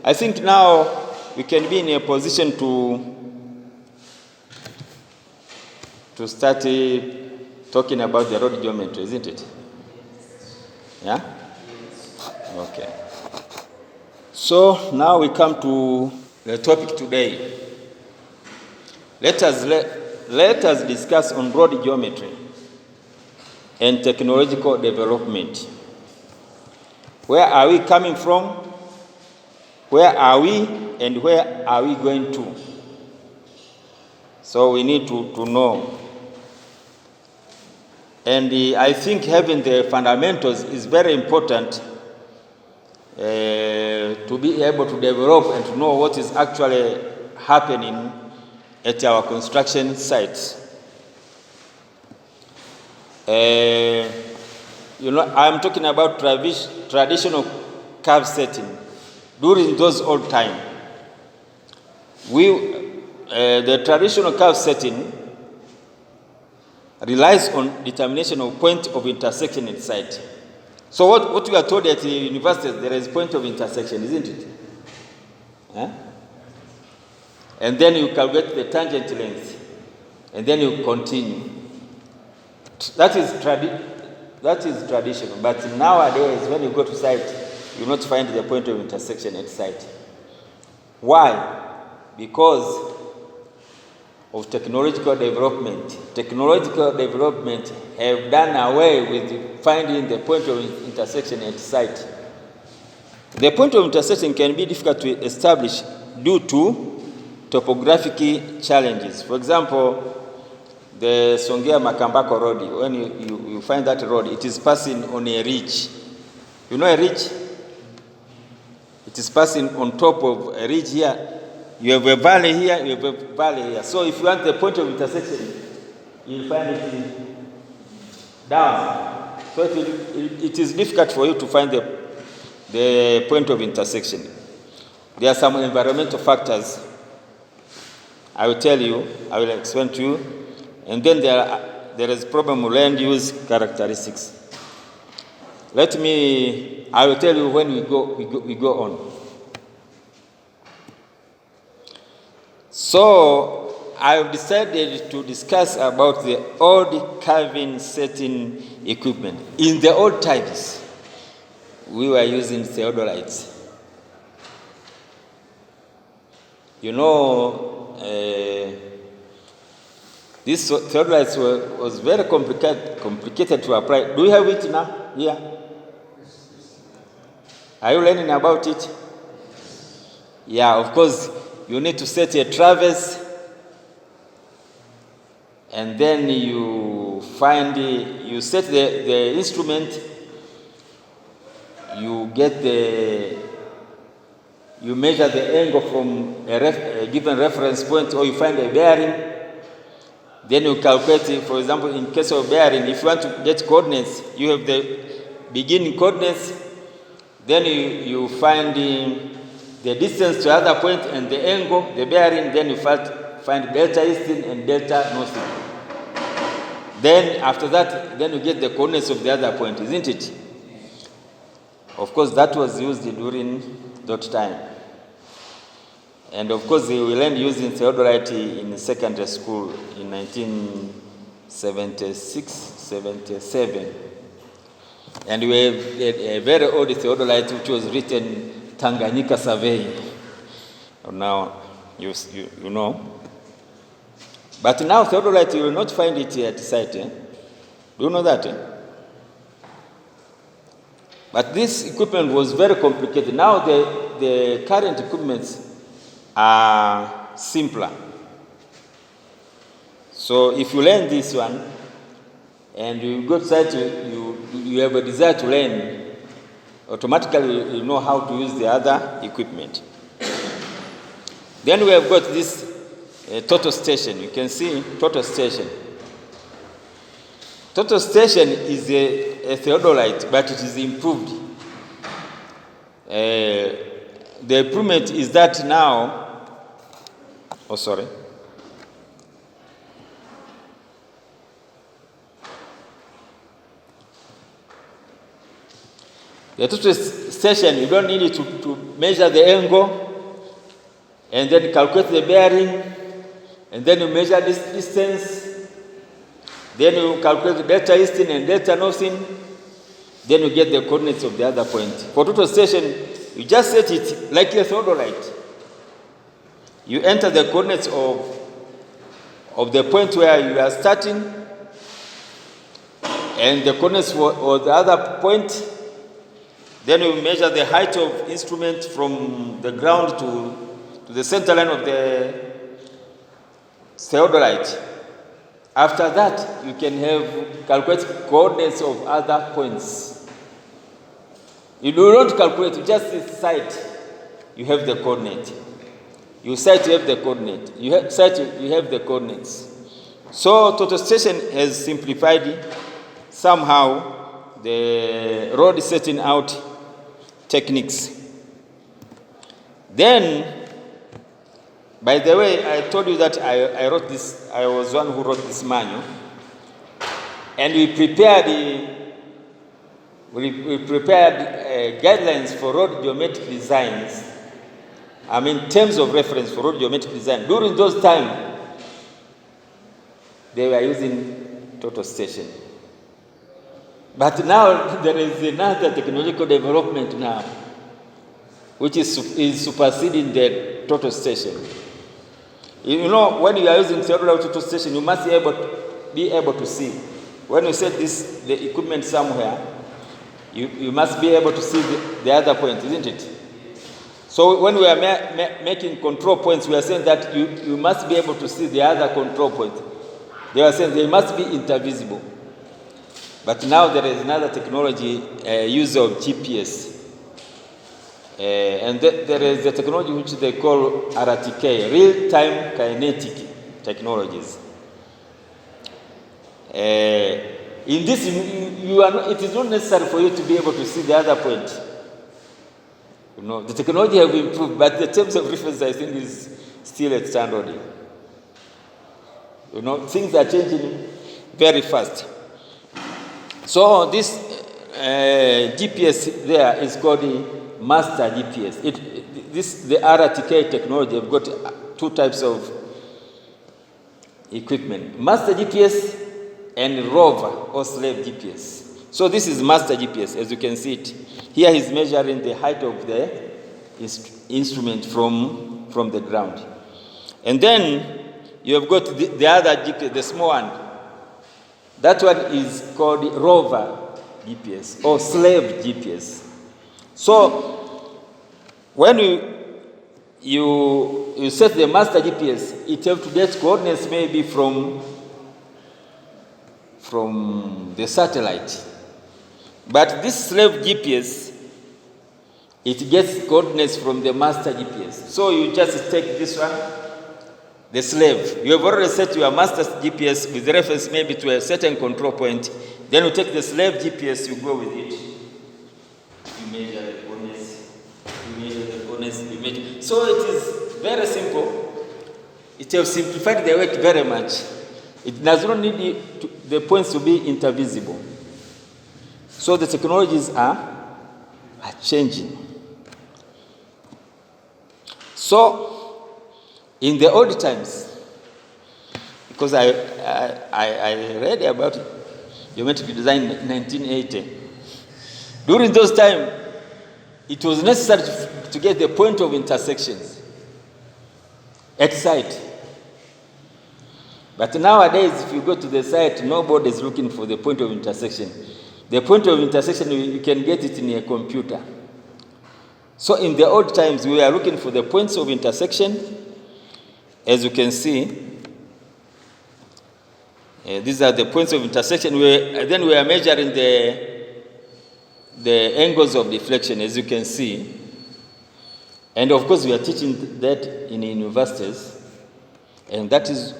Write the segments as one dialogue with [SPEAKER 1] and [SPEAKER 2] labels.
[SPEAKER 1] I think now we can be in a position to start talking about the road geometry, isn't it? Yeah? Okay. So now we come to the topic today. Let us discuss on road geometry and technological development. Where are we coming from? Where are we and where are we going to? So we need to know. And I think having the fundamentals is very important to be able to develop and to know what is actually happening at our construction sites. I'm talking about traditional curve setting. During those old time, the traditional curve setting relies on determination of point of intersection at site. So what we are told at the university, there is point of intersection, isn't it? And then you calculate the tangent length, and then you continue. That is traditional. But nowadays, when you go to site, you will not find the point of intersection at site. Why? Because of technological development. Technological development have done away with finding the point of intersection at site. The point of intersection can be difficult to establish due to topographic challenges. For example, the Songea-Makambako road, when you find that road, it is passing on a ridge. You know a ridge? It is passing on top of a ridge here. You have a valley here, you have a valley here. So if you want the point of intersection, you'll find it down. So it is difficult for you to find the point of intersection. There are some environmental factors. I will tell you, I will explain to you. And then there is problem with land use characteristics. I will tell you when we go on. So I've decided to discuss about the old curving setting equipment. In the old times, we were using theodolites. This theodolites was very complicated to apply. Do you have it now? Yeah. Are you learning about it? Yeah, of course. You need to set a traverse, and then you set the instrument, you measure the angle from a given reference point, or you find a bearing, then you calculate, for example, in case of bearing, if you want to get coordinates, you have the beginning coordinates, then you find the distance to other point and the angle, the bearing, then you find delta easting and delta northing. Then after that, then you get the coordinates of the other point, isn't it? Of course, that was used during that time. And of course, we learned using theodolite in secondary school in 1976, 77. And we have a very old theodolite which was written Tanganyika survey. Now, you know. But now theodolite, you will not find it at site. Do you know that? But this equipment was very complicated. Now the current equipments are simpler. So if you learn this one, and you go to site, you have a desire to learn, automatically you know how to use the other equipment. Then we have got this total station. You can see total station. Total station is a theodolite, but it is improved. The improvement is that now, the total station, you don't need it to measure the angle, and then calculate the bearing, and then you measure this distance, then you calculate the delta easting and delta northing, then you get the coordinates of the other point. For total station, you just set it like a theodolite. You enter the coordinates of the point where you are starting, and the coordinates for the other point. Then you measure the height of instrument from the ground to the center line of the theodolite. After that, you can calculate coordinates of other points. You do not calculate, you just cite, you have the coordinate. You cite, you have the coordinate. You cite, you have the coordinates. So total station has simplified somehow the road setting out techniques. Then, by the way, I told you that I wrote this, I was one who wrote this manual, and we prepared guidelines for road geometric designs. I mean, terms of reference for road geometric design. During those times, they were using total station. But now there is another technological development now, which is superseding the total station. You know, when you are using theoretical total station, you must be able to see. When you set the equipment somewhere, you must be able to see the other point, isn't it? So when we are making control points, we are saying that you must be able to see the other control point. They are saying they must be intervisible. But now there is another technology, use of GPS. And there is a technology which they call RTK, real-time kinetic technologies. In this, it is not necessary for you to be able to see the other point. You know, the technology have improved, but the terms of reference, I think, is still at standard. You know, things are changing very fast. So this GPS there is called the master GPS. The RTK technology have got two types of equipment: master GPS and rover or slave GPS. So this is master GPS, as you can see it. Here he's measuring the height of the instrument from the ground. And then you have got the other GPS, the small one. That one is called rover GPS or slave GPS. So when you set the master GPS, it has to get coordinates maybe from the satellite. But this slave GPS, it gets coordinates from the master GPS. So you just take this one, the slave. You have already set your master GPS with reference maybe to a certain control point. Then you take the slave GPS, you go with it. You measure the coordinates, you measure the coordinates, you measure. So it is very simple. It has simplified the work very much. It does not need the points to be intervisible. So the technologies are changing. So in the old times, because I read about geometric design in 1980, during those times, it was necessary to get the point of intersections at site. But nowadays, if you go to the site, nobody is looking for the point of intersection. The point of intersection, you can get it in a computer. So in the old times, we were looking for the points of intersection. As you can see, these are the points of intersection. Then we are measuring the angles of deflection, as you can see. And of course, we are teaching that in universities. And that is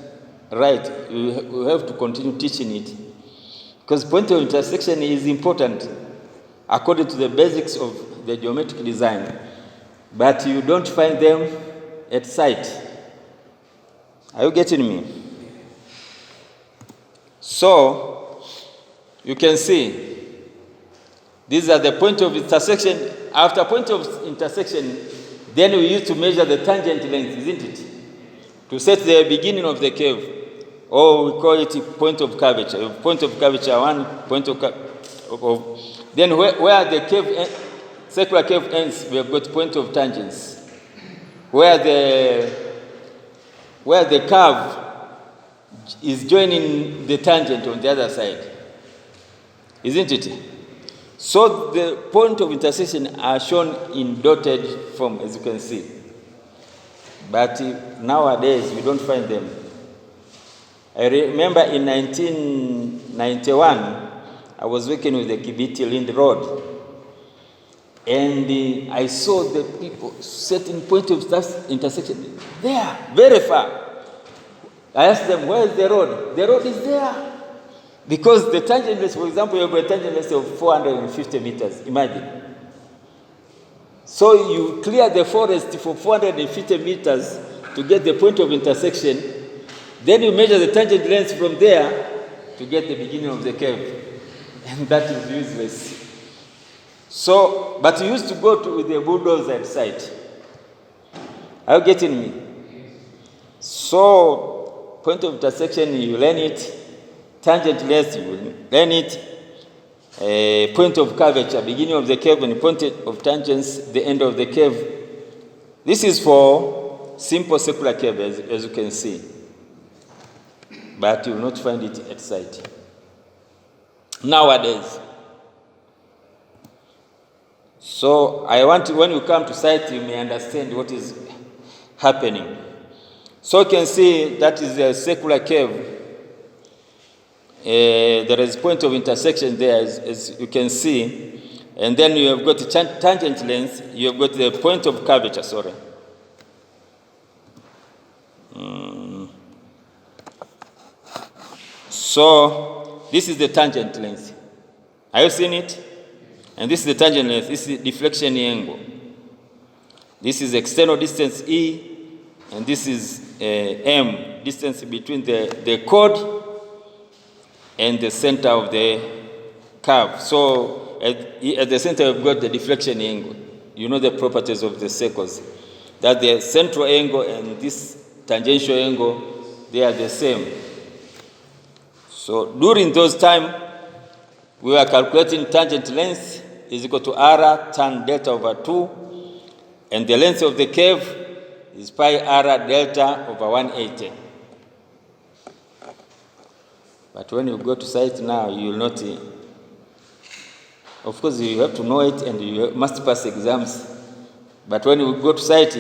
[SPEAKER 1] right. We have to continue teaching it. Because point of intersection is important according to the basics of the geometric design. But you don't find them at site. Are you getting me? So, you can see These are the point of intersection. After point of intersection, then we used to measure the tangent length, isn't it? To set the beginning of the curve. Or we call it point of curvature. Point of curvature 1, point of then where the curve, circular curve ends, we have got point of tangents. Where the curve is joining the tangent on the other side, isn't it? So the point of intersection are shown in dotted form, as you can see. But nowadays, we don't find them. I remember in 1991, I was working with the Kibiti Lind Road, and I saw the people setting point of intersection there, very far. I asked them, where is the road? The road is there. Because the tangent length, for example, you have a tangent length of 450 meters, imagine. So you clear the forest for 450 meters to get the point of intersection. Then you measure the tangent length from there to get the beginning of the curve. And that is useless. So, but you used to go with the bulldozer at site. Are you getting me? So, point of intersection, you learn it. Tangent length, you learn it. Point of curvature, beginning of the curve, and point of tangents, the end of the curve. This is for simple circular curve, as you can see. But you will not find it at site nowadays. So I want when you come to site, you may understand what is happening. So you can see that is a circular curve. There is point of intersection there, as you can see. And then you have got the tangent length, you have got the point of curvature, sorry. So this is the tangent length. Are you seeing it? And this is the tangent length. This is the deflection angle. This is external distance E, and this is M, distance between the chord and the center of the curve. So at the center, we've got the deflection angle. You know the properties of the circles. That the central angle and this tangential angle, they are the same. So during those time, we were calculating tangent length is equal to R tan delta over 2, and the length of the curve is pi R delta over 180. But when you go to site now, you will not. Of course, you have to know it and you must pass exams. But when you go to site,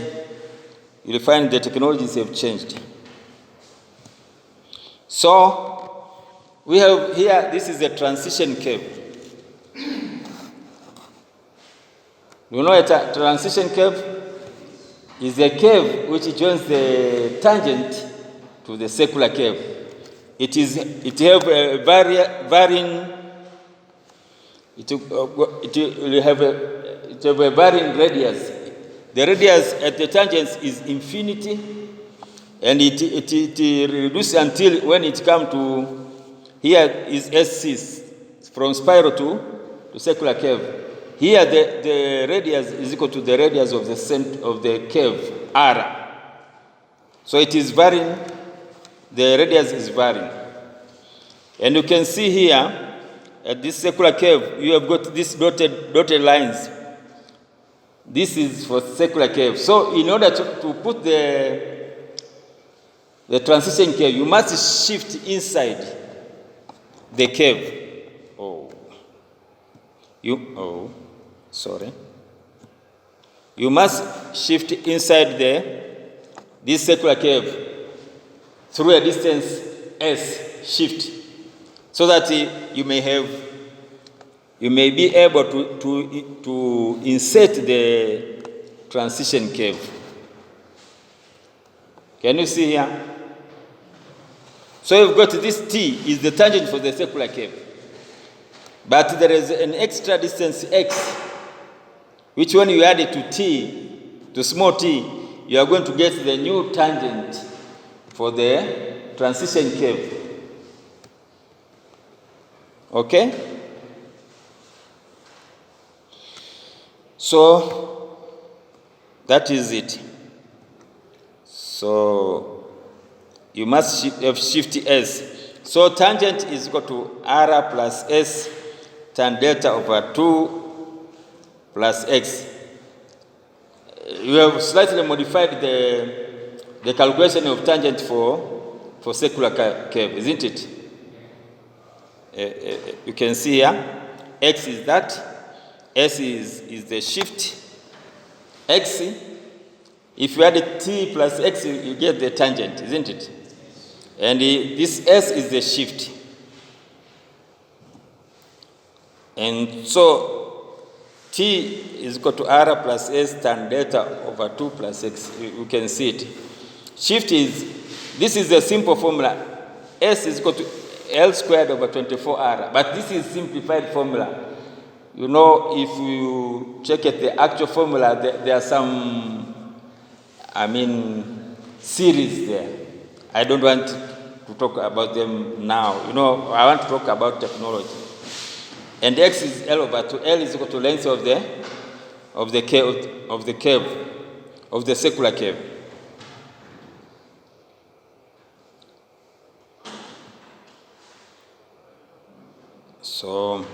[SPEAKER 1] you'll find the technologies have changed. So we have here, this is a transition curve. You know a transition curve is a curve which joins the tangent to the circular curve. It will have a varying radius. The radius at the tangents is infinity, and it reduces until when it comes to here is SC, from spiral to circular curve. Here the radius is equal to the radius of the center of the curve R. So it is varying. The radius is varying. And you can see here at this circular curve, you have got these dotted lines. This is for circular curve. So in order to put the transition curve, you must shift inside the curve. You must shift inside this circular curve through a distance S, shift, so that you may be able to insert the transition curve. Can you see here? So you've got this T is the tangent for the circular curve. But there is an extra distance X, which when you add it to T, to small t, you are going to get the new tangent for the transition curve. Okay? So that is it. So you must shift S. So tangent is equal to R plus S tan delta over 2 plus X. You have slightly modified the calculation of tangent for circular curve, isn't it? You can see here, X is that, S is the shift, X, if you add T plus X, you get the tangent, isn't it? And this S is the shift. And so T is equal to R plus S tan delta over 2 plus X. You can see it. Shift this is a simple formula. S is equal to L squared over 24R. But this is simplified formula. You know, if you check at the actual formula, there are some, series there. I don't want to talk about them now. You know, I want to talk about technology. And X is L over 2. L is equal to length of the curve, of the circular curve. So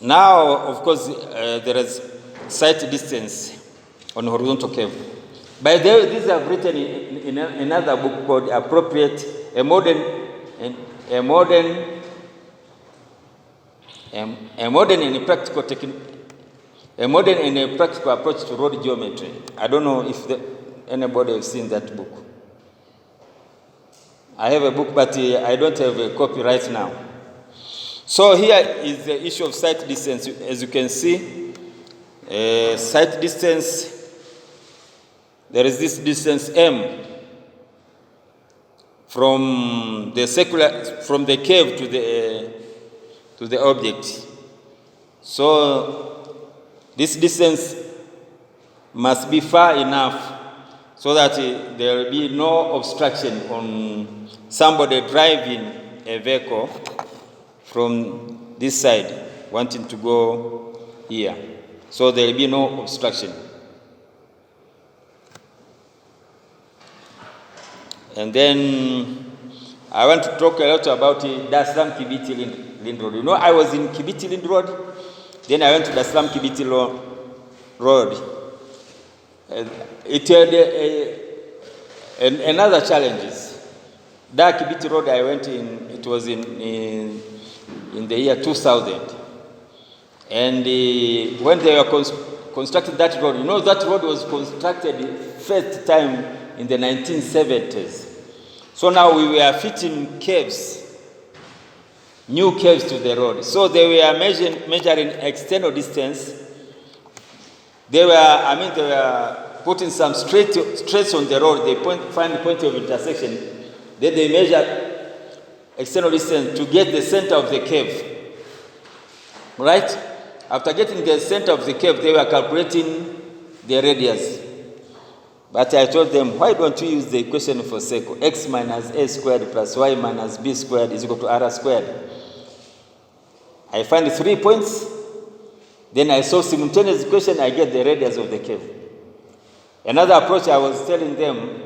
[SPEAKER 1] now, of course, there is sight distance on horizontal curve. By the way, these are written in another book called A Modern and Practical Approach to Road Geometry. I don't know if anybody has seen that book. I have a book, but I don't have a copy right now. So here is the issue of sight distance. As you can see, sight distance, there is this distance M from the curve to the object. So this distance must be far enough so that there will be no obstruction on somebody driving a vehicle from this side wanting to go here. So there will be no obstruction. And then I want to talk a lot about Dar es Salaam Kibiti Lind Road. You know, I was in Kibiti Lind Road, then I went to Dar es Salaam Kibiti Road. It had another challenges. That Kibiti Road I went in, it was in the year 2000. And when they were constructing that road, you know, that road was constructed first time in the 1970s. So now we were fitting caves, new caves to the road. So they were measuring external distance. They were putting some stress on the road. They find the point of intersection. Then they measure external distance to get the center of the cave. Right? After getting the center of the cave, they were calculating the radius. But I told them, why don't you use the equation for circle? X minus A squared plus Y minus B squared is equal to R squared. I find 3 points. Then I solve simultaneous equation, I get the radius of the cave. Another approach I was telling them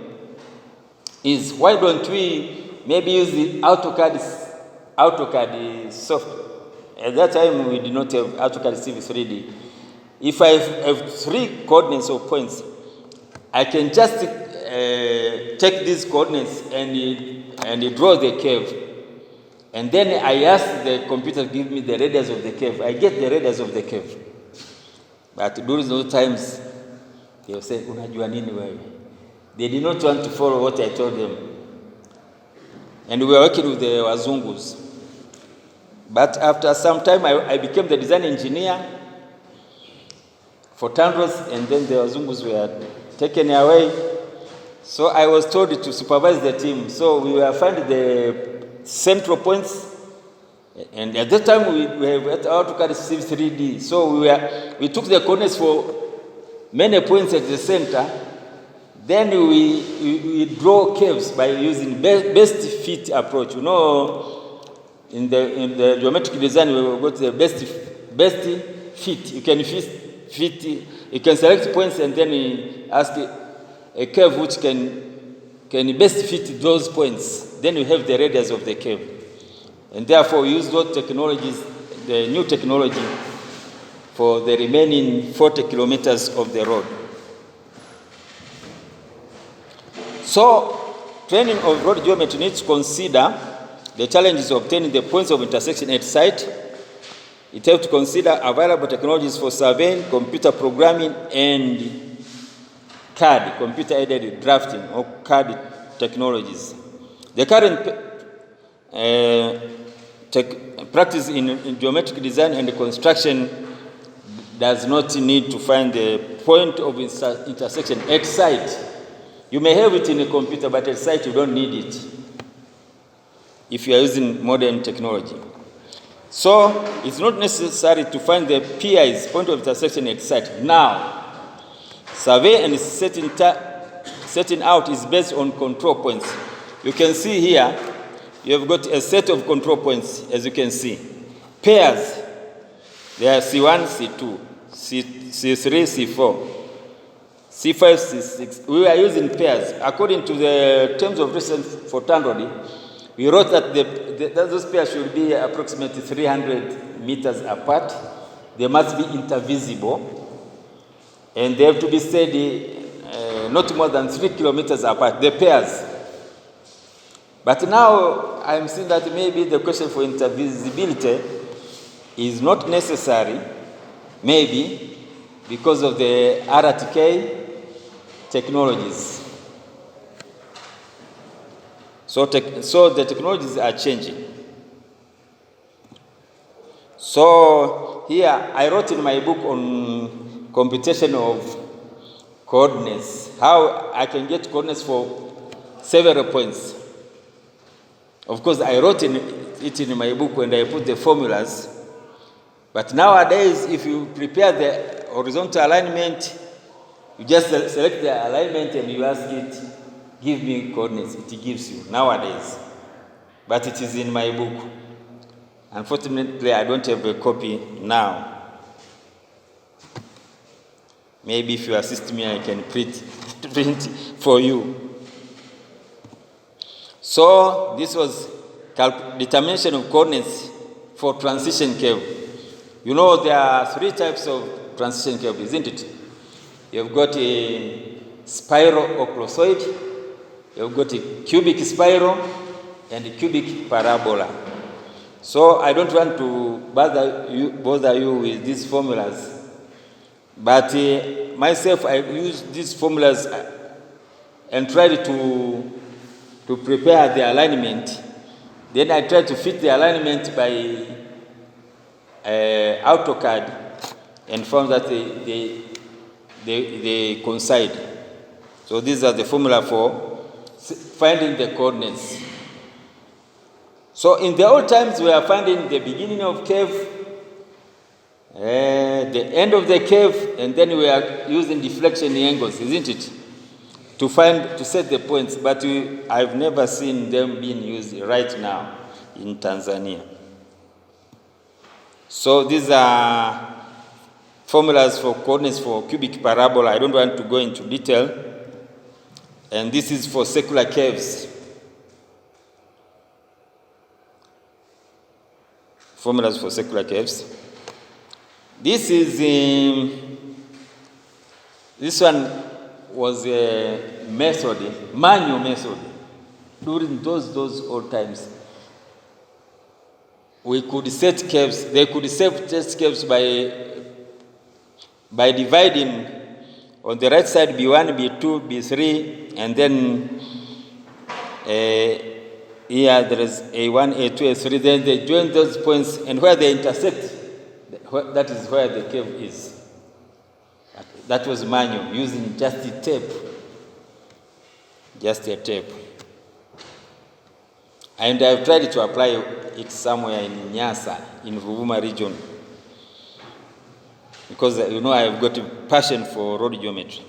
[SPEAKER 1] is, why don't we maybe use the AutoCAD software? At that time, we did not have AutoCAD CV3D. If I have 3 coordinates or points, I can just take these coordinates and draw the curve. And then I ask the computer to give me the radius of the curve. I get the radius of the curve. But during those times, they will say, unajua nini wewe? They did not want to follow what I told them. And we were working with the Wazungus. But after some time, I became the design engineer for TANROADS, and then the Wazungus were taken away. So I was told to supervise the team. So we were finding the central points. And at that time, we have AutoCAD CV3D. So we took the coordinates for many points at the center. Then we draw curves by using best fit approach. You know, in the geometric design, we got the best fit. You can fit. You can select points and then ask a curve which can best fit those points. Then you have the radius of the curve, and therefore use those technologies, the new technology, for the remaining 40 kilometers of the road. So, training of road geometry needs to consider the challenges of obtaining the points of intersection at site. It has to consider available technologies for surveying, computer programming, and CAD, computer-aided drafting, or CAD technologies. The current practice in geometric design and construction does not need to find the point of intersection at site. You may have it in a computer, but at site you don't need it if you are using modern technology. So it's not necessary to find the PI's, point of intersection, at site. Now, survey and setting out is based on control points. You can see here, you have got a set of control points, as you can see. Pairs, there are C1, C2, C3, C4, C5, C6. We are using pairs. According to the terms of reference for TANROADS, we wrote that those pairs should be approximately 300 meters apart. They must be intervisible, and they have to be steady not more than 3 kilometers apart, the pairs. But now I'm seeing that maybe the question for intervisibility is not necessary, maybe because of the RTK technologies. So the technologies are changing. So here I wrote in my book on computation of coordinates, how I can get coordinates for several points. Of course, I wrote it in my book when I put the formulas. But nowadays, if you prepare the horizontal alignment, you just select the alignment and you ask it, give me coordinates. It gives you nowadays. But it is in my book. Unfortunately, I don't have a copy now. Maybe if you assist me, I can print for you. So this was determination of coordinates for transition curve. You know there are 3 types of transition curve, isn't it? You've got a spiral occlusoid, you've got a cubic spiral, and a cubic parabola. So I don't want to bother you with these formulas, but myself I use these formulas and tried to prepare the alignment. Then I tried to fit the alignment by AutoCAD and found that they coincide. So these are the formula for finding the coordinates. So in the old times, we are finding the beginning of curve, the end of the curve, and then we are using deflection angles, isn't it? To set the points, but I've never seen them being used right now in Tanzania. So these are formulas for coordinates for cubic parabola. I don't want to go into detail. And this is for circular curves. Formulas for circular curves. This one was a method, manual method. During those old times, we could set curves. They could set test curves by dividing on the right side B1, B2, B3, and then here there is A1, A2, A3. Then they join those points, and where they intersect, that is where the curve is. That was manual, using just a tape. Just a tape. And I've tried to apply it somewhere in Nyasa, in Ruvuma region. Because, I've got a passion for road geometry.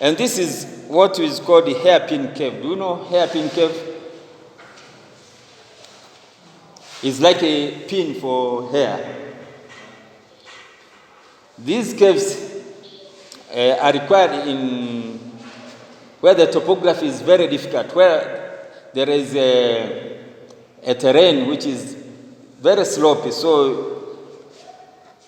[SPEAKER 1] And this is what is called the hairpin curve. Do you know hairpin curve? It's like a pin for hair. These caves are required in where the topography is very difficult, where there is a terrain which is very slopey. So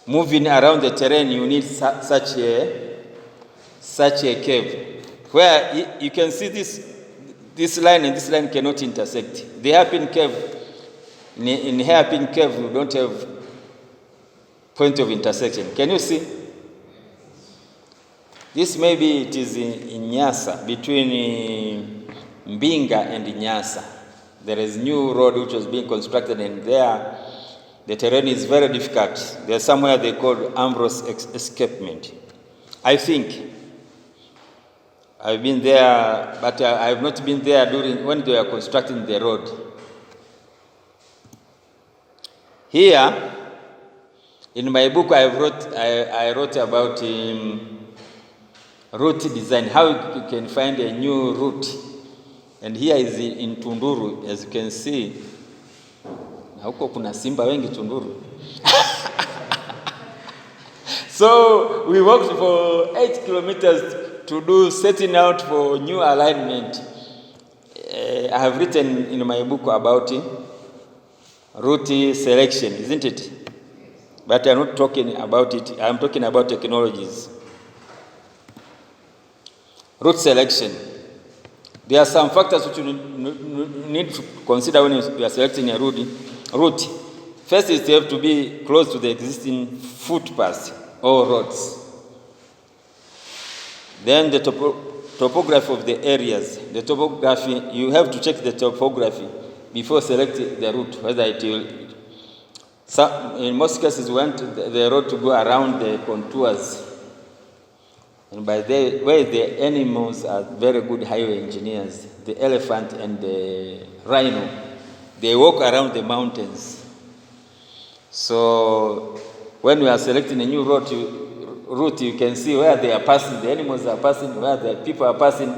[SPEAKER 1] moving around the terrain, you need such a cave, where you can see this line and this line cannot intersect. The hairpin cave, in hairpin cave, you don't have point of intersection. Can you see? This maybe it is in Nyasa, between Mbeya and Nyasa. There is new road which was being constructed, and there the terrain is very difficult. There's somewhere they call Ambrose escapement. I think I've been there, but I have not been there during when they were constructing the road. Here, in my book, I wrote about route design, how you can find a new route. And here is in Tunduru, as you can see. Na huko kuna simba wengi Tunduru. So we walked for 8 kilometers to do setting out for new alignment. I have written in my book about route selection, isn't it? But I'm not talking about it. I'm talking about technologies. Route selection. There are some factors which you need to consider when you are selecting a route. First is to have to be close to the existing footpaths or roads. Then the topography of the areas. The topography, you have to check the topography before selecting the route, whether it will. In most cases, we want the road to go around the contours. And by the way, the animals are very good highway engineers. The elephant and the rhino, they walk around the mountains. So when we are selecting a new route, you can see where they are passing, the animals are passing, where the people are passing.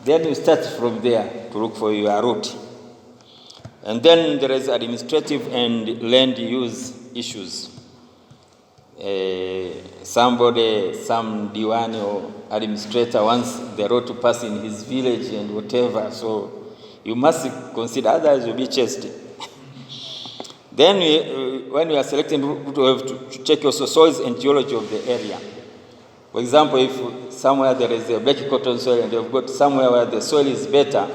[SPEAKER 1] Then you start from there to look for your route. And then there is administrative and land use issues. Some Diwani or administrator wants the road to pass in his village and whatever, so you must consider, otherwise you'll be chased. Then when we are selecting route, we have to check also soils and geology of the area. For example, if somewhere there is a black cotton soil and you've got somewhere where the soil is better,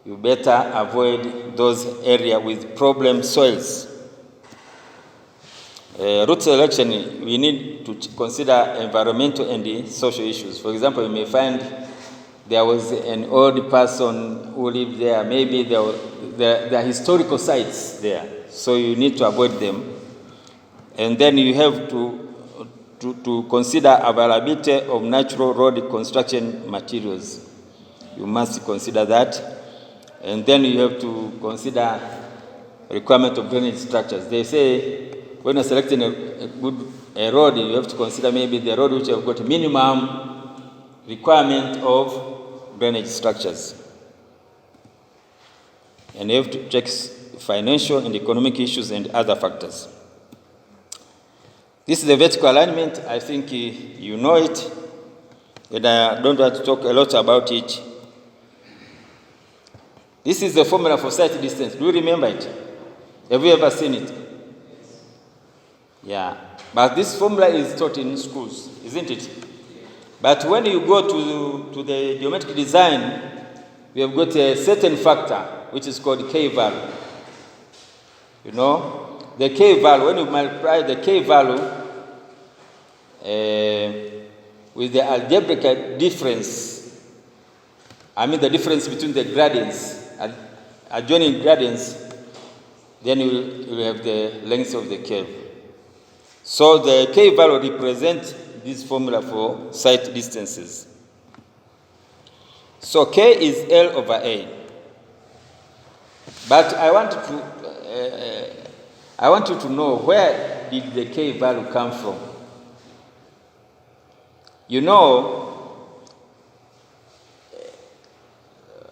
[SPEAKER 1] you better avoid those areas with problem soils. Route selection, we need to consider environmental and social issues. For example, you may find there was an old person who lived there. Maybe there are historical sites there, so you need to avoid them. And then you have to consider availability of natural road construction materials. You must consider that. And then you have to consider requirement of drainage structures. They say when you're selecting a road, you have to consider maybe the road which have got minimum requirement of drainage structures. And you have to check financial and economic issues and other factors. This is the vertical alignment. I think you know it, and I don't want to talk a lot about it. This is the formula for sight distance. Do you remember it? Have you ever seen it? Yeah. But this formula is taught in schools, isn't it? But when you go to the geometric design, we have got a certain factor which is called K value. You know, the K value, when you multiply the K value with the algebraic difference, I mean the difference between the gradients, adjoining gradients, then you will have the length of the curve. So the K value represents this formula for sight distances. So K is L over A. But I want you to know, where did the K value come from? You know,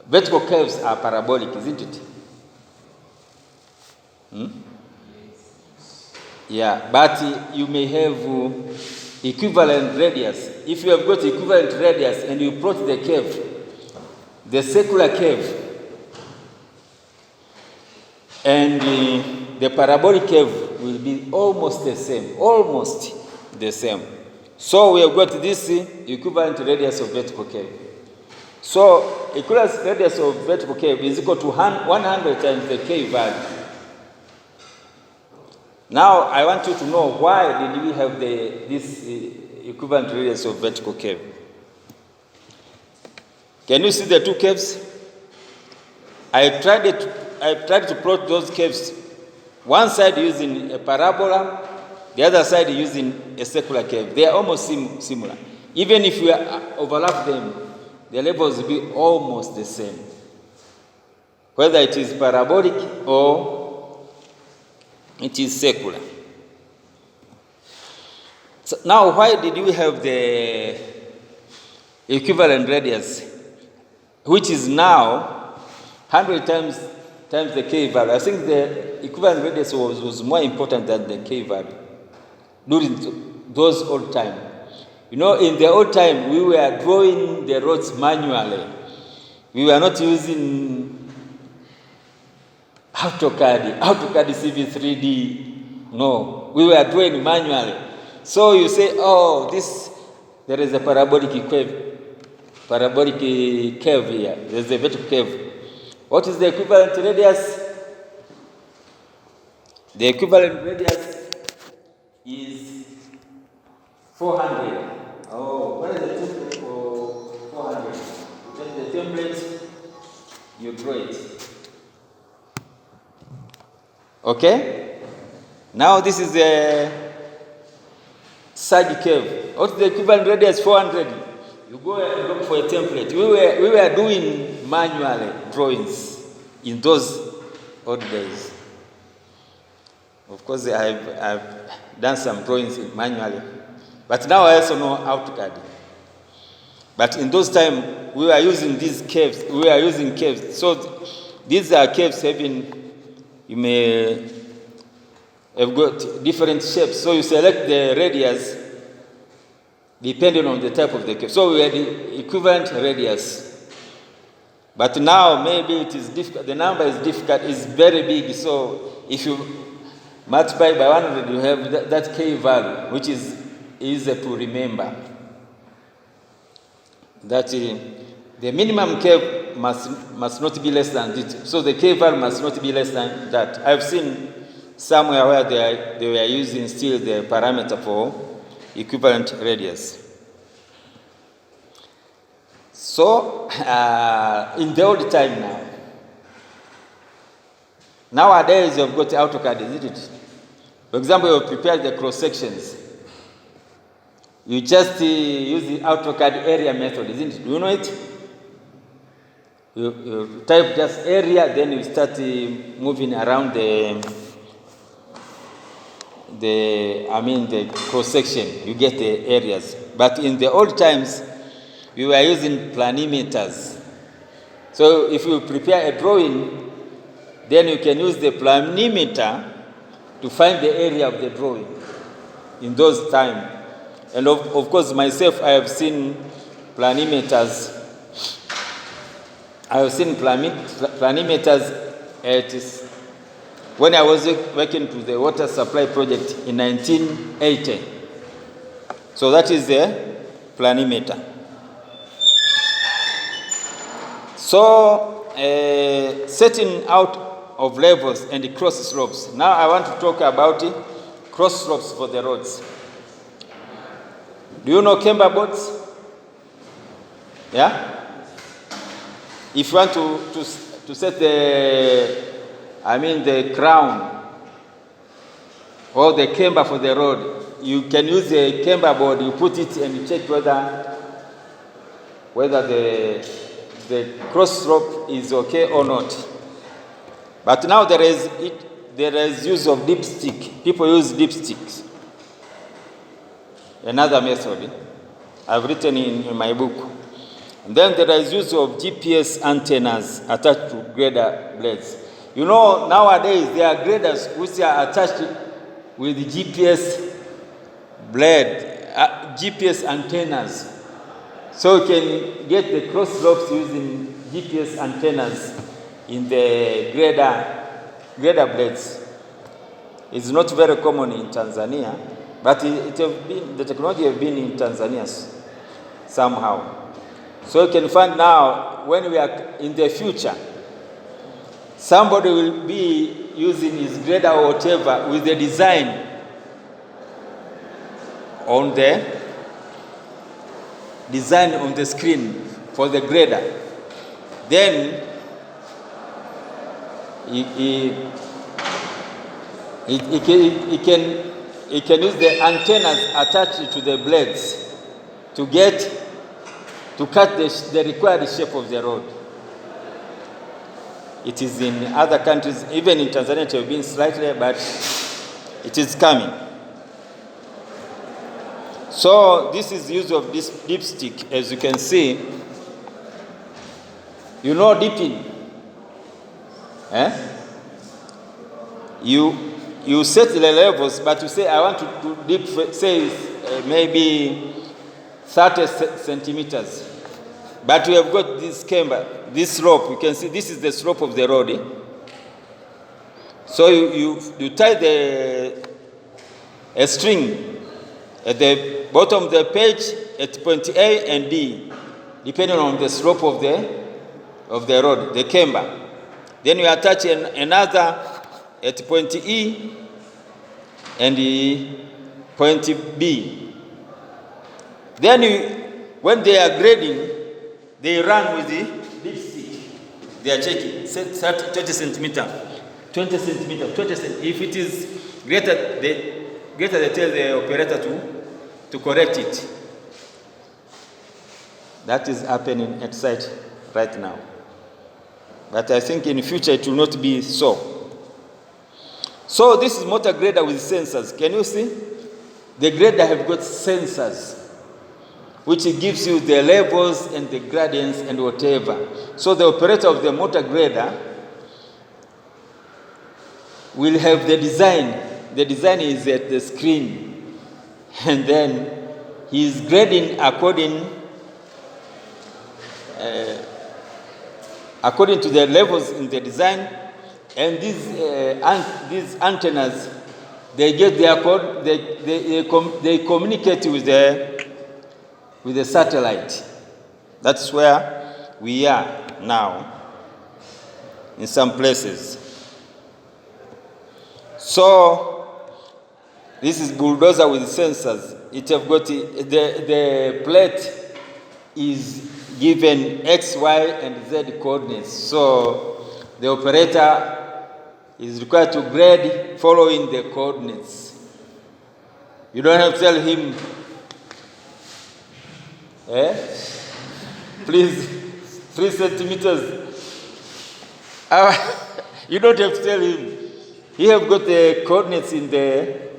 [SPEAKER 1] vertical curves are parabolic, isn't it? Yeah, but you may have equivalent radius. If you have got equivalent radius and you plot the curve, the circular curve and the parabolic curve will be almost the same, So we have got this equivalent radius of vertical curve. So equivalent radius of vertical curve is equal to 100 times the k value. Now I want you to know why did we have this equivalent radius of vertical curve. Can you see the two curves? I tried to plot those curves, one side using a parabola, the other side using a circular curve. They are almost similar. Even if we overlap them, the levels will be almost the same, whether it is parabolic or it is circular. So now, why did we have the equivalent radius, which is now 100 times the k value? I think the equivalent radius was more important than the k value during those old time. You know, in the old time, we were drawing the roads manually. We were not using AutoCAD CV3D. No, we were drawing manually. So you say, oh, there is a parabolic curve here. There's a vertical curve. What is the equivalent radius? The equivalent radius is 400. Oh, what is the template for 400? You take the template, you draw it. Okay? Now this is a side curve. What's the equivalent radius? 400. You go and look for a template. We were doing manually drawings in those old days. Of course, I've done some drawings manually, but now I also know AutoCAD. But in those times, we were using these curves. We were using curves. So these are curves having, you may have got different shapes. So you select the radius depending on the type of the curve. So we had the equivalent radius. But now maybe it is difficult. The number is difficult. It's very big. So if you multiply by 100, you have that k value, which is easy to remember. That the minimum curve must not be less than it. So the k value must not be less than that. I've seen somewhere where they were using still the parameter for equivalent radius. So in the old time nowadays you've got AutoCAD, isn't it? For example, you prepare the cross sections. You just use the AutoCAD area method, isn't it? Do you know it? You type just area, then you start moving around the cross section. You get the areas. But in the old times, we were using planimeters. So if you prepare a drawing, then you can use the planimeter to find the area of the drawing in those times. And of course, myself, I have seen planimeters. I have seen planimeters when I was working to the water supply project in 1980. So that is the planimeter. So setting out of levels and the cross slopes. Now I want to talk about cross slopes for the roads. Do you know camber boards? Yeah? If you want to set the crown or the camber for the road, you can use a camber board. You put it and you check whether the cross slope is okay or not. But now there is use of dipstick. People use dipsticks. Another method I've written in my book. And then there is use of GPS antennas attached to grader blades. You know, nowadays there are graders which are attached with GPS GPS antennas. So you can get the cross slopes using GPS antennas in the grader blades. It's not very common in Tanzania, but the technology has been in Tanzania somehow. So you can find now, when we are in the future, somebody will be using his grader or whatever with the design on the screen for the grader. Then he can use the antennas attached to the blades to cut the required shape of the road. It is in other countries, even in Tanzania it has been slightly, but it is coming. So this is use of this dipstick, as you can see. You know dipping. You set the levels, but you say, I want to dip, say, maybe 30 centimeters. But we have got this camber, this slope. You can see this is the slope of the road. So you tie a string at the bottom of the page at point A and B, depending on the slope of the road, the camber. Then you attach another at point E and point B. Then when they are grading, they run with the dipstick. They are checking 20 centimeter, 20 centimeter, 20 centimeter. If it is greater, they tell the operator to correct it. That is happening at site right now. But I think in the future it will not be so. So this is motor grader with sensors. Can you see? The grader have got sensors, which gives you the levels and the gradients and whatever. So the operator of the motor grader will have the design. The design is at the screen. And then he is grading according to the levels in the design. And these antennas, they get their code, they communicate with the satellite. That's where we are now in some places. So this is bulldozer with sensors. It have got the plate is given X, Y, and Z coordinates. So the operator is required to grade following the coordinates. You don't have to tell him, please, 3 centimeters. You don't have to tell him. He have got the coordinates in the.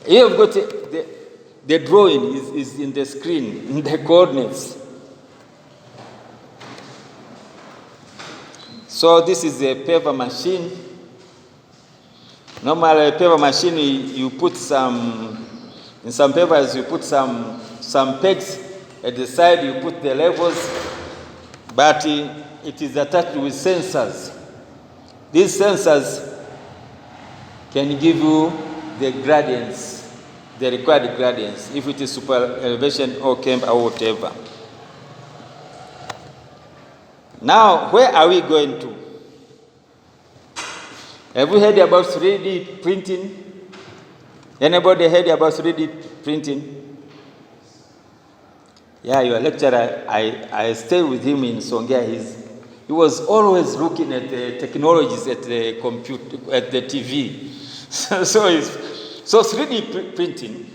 [SPEAKER 1] He have got the drawing is in the screen, in the coordinates. So this is a paper machine. Normally, a paper machine, you put in some papers, you put some pegs at the side, you put the levels, but it is attached with sensors. These sensors can give you the gradients, the required gradients, if it is super elevation or camber or whatever. Now, where are we going to? Have you heard about 3D printing? Anybody heard about 3D printing? Yeah, your lecturer, I stayed with him in Songea. He was always looking at the technologies at the computer, at the TV. So 3D printing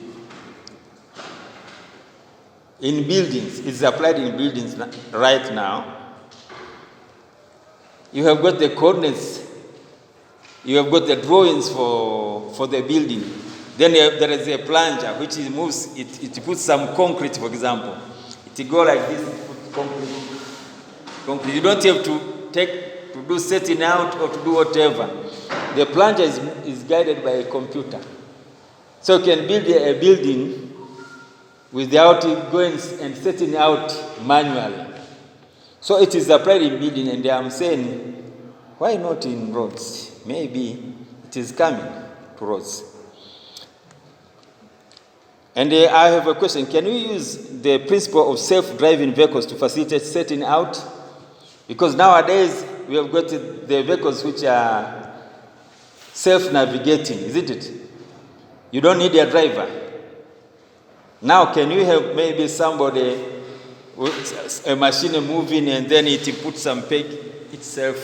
[SPEAKER 1] in buildings is applied in buildings right now. You have got the coordinates. You have got the drawings for the building. Then there is a plunger which moves. It puts some concrete, for example. It go like this. It puts concrete. You don't have to do setting out or to do whatever. the plunger is guided by a computer. So you can build a building without going and setting out manually. So it is applied in building, and I'm saying, why not in roads? Maybe it is coming to roads. And I have a question. Can we use the principle of self-driving vehicles to facilitate setting out? Because nowadays we have got the vehicles which are self-navigating, isn't it? You don't need a driver. Now, can you have maybe somebody, a machine moving, and then it puts some peg itself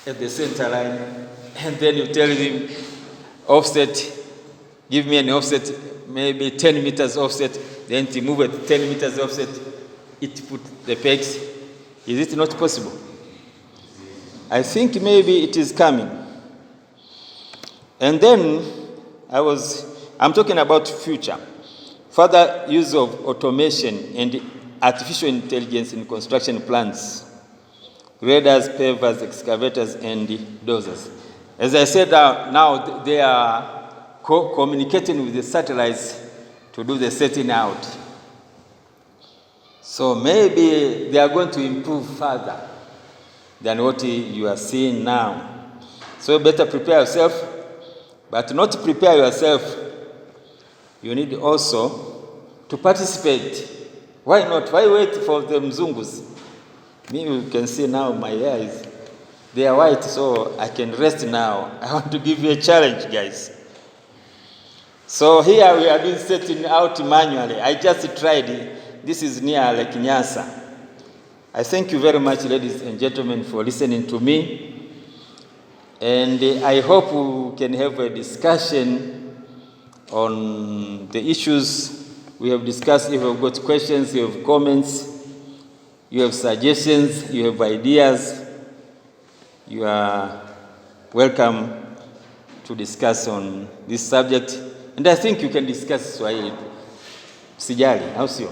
[SPEAKER 1] at the center line, and then you tell him, offset, give me an offset, maybe 10 meters offset, then to move at 10 meters offset, it put the pegs. Is it not possible? I think maybe it is coming. And then I'm talking about future. Further use of automation and artificial intelligence in construction plants, graders, pavers, excavators, and dozers. As I said, now they are communicating with the satellites to do the setting out. So maybe they are going to improve further than what you are seeing now. So better prepare yourself, but not to prepare yourself, you need also to participate. Why not? Why wait for the mzungus? Me, you can see now my eyes, they are white, so I can rest now. I want to give you a challenge, guys. So here we are doing setting out manually. I just tried it. This is near Lake Nyasa. I thank you very much, ladies and gentlemen, for listening to me. And I hope we can have a discussion on the issues we have discussed. If you have got questions, you have comments, you have suggestions, you have ideas, you are welcome to discuss on this subject. And I think you can discuss Swahili. Sijali, au sio?